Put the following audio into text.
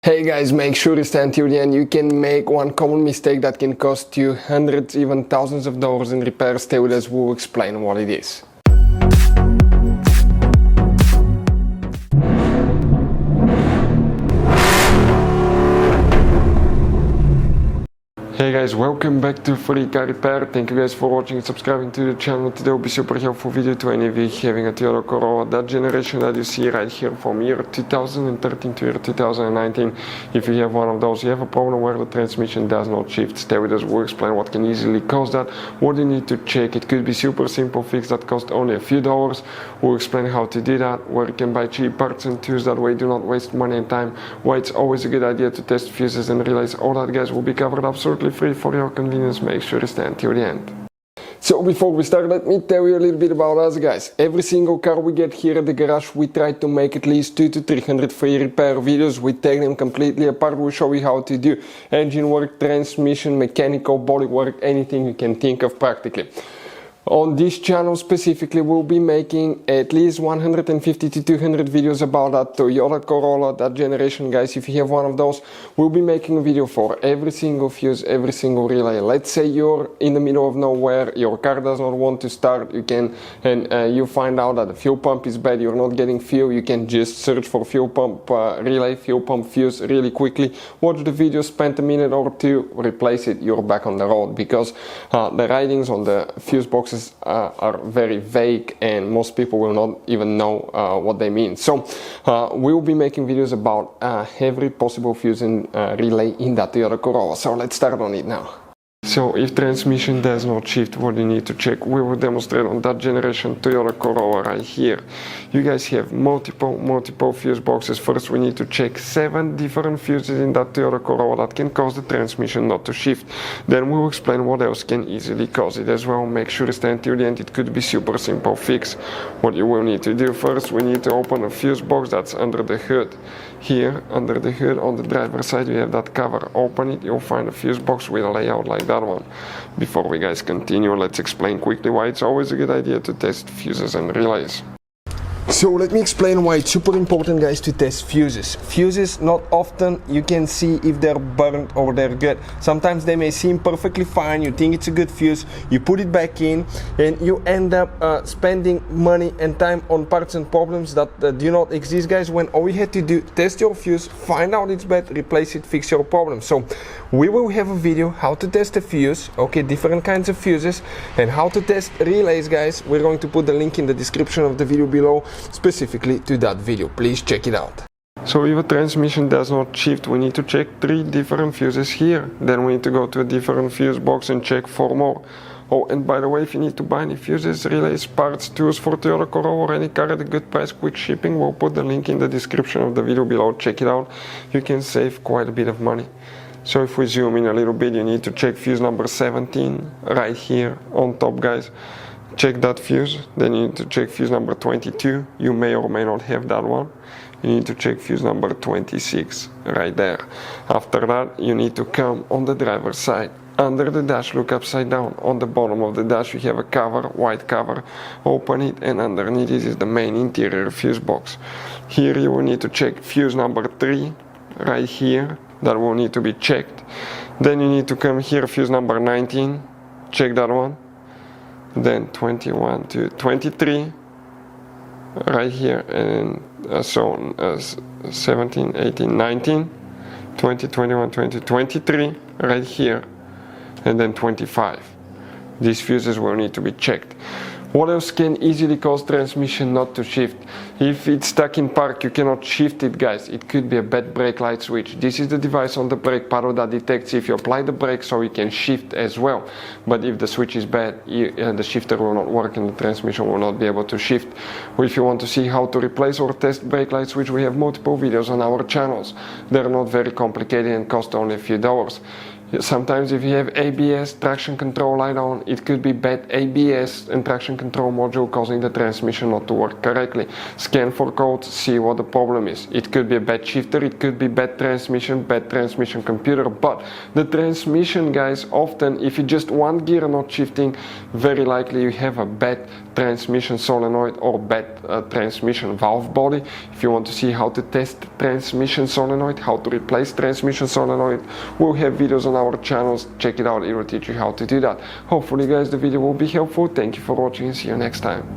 Hey guys, make sure to stay until the end. You can make one common mistake that can cost you hundreds, even thousands of dollars in repairs. Stay with us, we'll explain what it is. Hey guys, welcome back to Free Car Repair. Thank you guys for watching and subscribing to the channel. Today will be super helpful video to any of you having a Toyota Corolla, that generation that you see right here from year 2013 to year 2019. If you have one of those, you have a problem where the transmission does not shift, stay with us, we'll explain what can easily cause that, what you need to check. It could be super simple fix that cost only a few dollars. We'll explain how to do that, where you can buy cheap parts and tools, that way do not waste money and time, why it's always a good idea to test fuses and relays. All that guys will be covered absolutely free for your convenience. Make sure to stay until the end. So before we start, let me tell you a little bit about us guys. Every single car we get here at the garage, we try to make at least 200 to 300 free repair videos. We take them completely apart. We'll show you how to do engine work, transmission, mechanical, body work, anything you can think of practically. On this channel specifically, we'll be making at least 150 to 200 videos about that Toyota Corolla, that generation guys. If you have one of those, we'll be making a video for every single fuse, every single relay. Let's say you're in the middle of nowhere, your car does not want to start, you find out that the fuel pump is bad, you're not getting fuel, you can just search for fuel pump relay, fuel pump fuse really quickly, watch the video, spend a minute or two, replace it, you're back on the road, because the writings on the fuse boxes are very vague and most people will not even know what they mean. So we'll be making videos about every possible fuse and relay in that Toyota Corolla. So let's start on it now. So if transmission does not shift, what you need to check, we will demonstrate on that generation Toyota Corolla right here. You guys have multiple fuse boxes. First we need to check 7 different fuses in that Toyota Corolla that can cause the transmission not to shift. Then we will explain what else can easily cause it as well. Make sure to stay until the end. It could be super simple fix. What you will need to do first, we need to open a fuse box that's under the hood. Here under the hood on the driver's side you have that cover. Open it, you'll find a fuse box with a layout like that one. Before we guys continue, let's explain quickly why it's always a good idea to test fuses and relays. So let me explain why it's super important guys to test fuses. Fuses, not often you can see if they're burnt or they're good. Sometimes they may seem perfectly fine, you think it's a good fuse, you put it back in and you end up spending money and time on parts and problems that do not exist guys, when all you had to do, test your fuse, find out it's bad, replace it, fix your problem. So we will have a video how to test a fuse, okay, different kinds of fuses, and how to test relays guys. We're going to put the link in the description of the video below specifically to that video. Please check it out. So if a transmission does not shift, we need to check 3 different fuses here. Then we need to go to a different fuse box and check 4 more. Oh, and by the way, if you need to buy any fuses, relays, parts, tools for Toyota Corolla or any car at a good price, quick shipping, we'll put the link in the description of the video below. Check it out. You can save quite a bit of money. So if we zoom in a little bit, you need to check fuse number 17 right here on top guys. Check that fuse. Then you need to check fuse number 22. You may or may not have that one. You need to check fuse number 26 right there. After that, you need to come on the driver's side. Under the dash, look upside down. On the bottom of the dash you have a cover, white cover. Open it and underneath it is the main interior fuse box. Here you will need to check fuse number 3 right here. That will need to be checked. Then you need to come here, fuse number 19. Check that one. Then 21 to 23 right here, and so on, 17, 18, 19, 20, 21, 20, 23 right here, and then 25. These fuses will need to be checked. What else can easily cause transmission not to shift? If it's stuck in park, you cannot shift it guys. It could be a bad brake light switch. This is the device on the brake paddle that detects if you apply the brake so you can shift as well. But if the switch is bad, the shifter will not work and the transmission will not be able to shift. If you want to see how to replace or test brake light switch, we have multiple videos on our channels. They're not very complicated and cost only a few dollars. Sometimes if you have ABS, traction control light on, it could be bad ABS and traction control module causing the transmission not to work correctly. Scan for codes, see what the problem is. It could be a bad shifter, it could be bad transmission computer, but the transmission guys, often if you just one gear not shifting, very likely you have a bad transmission solenoid or bad transmission valve body. If you want to see how to test transmission solenoid, how to replace transmission solenoid, we'll have videos on our channels. Check it out, it will teach you how to do that. Hopefully guys the video will be helpful. Thank you for watching and see you next time.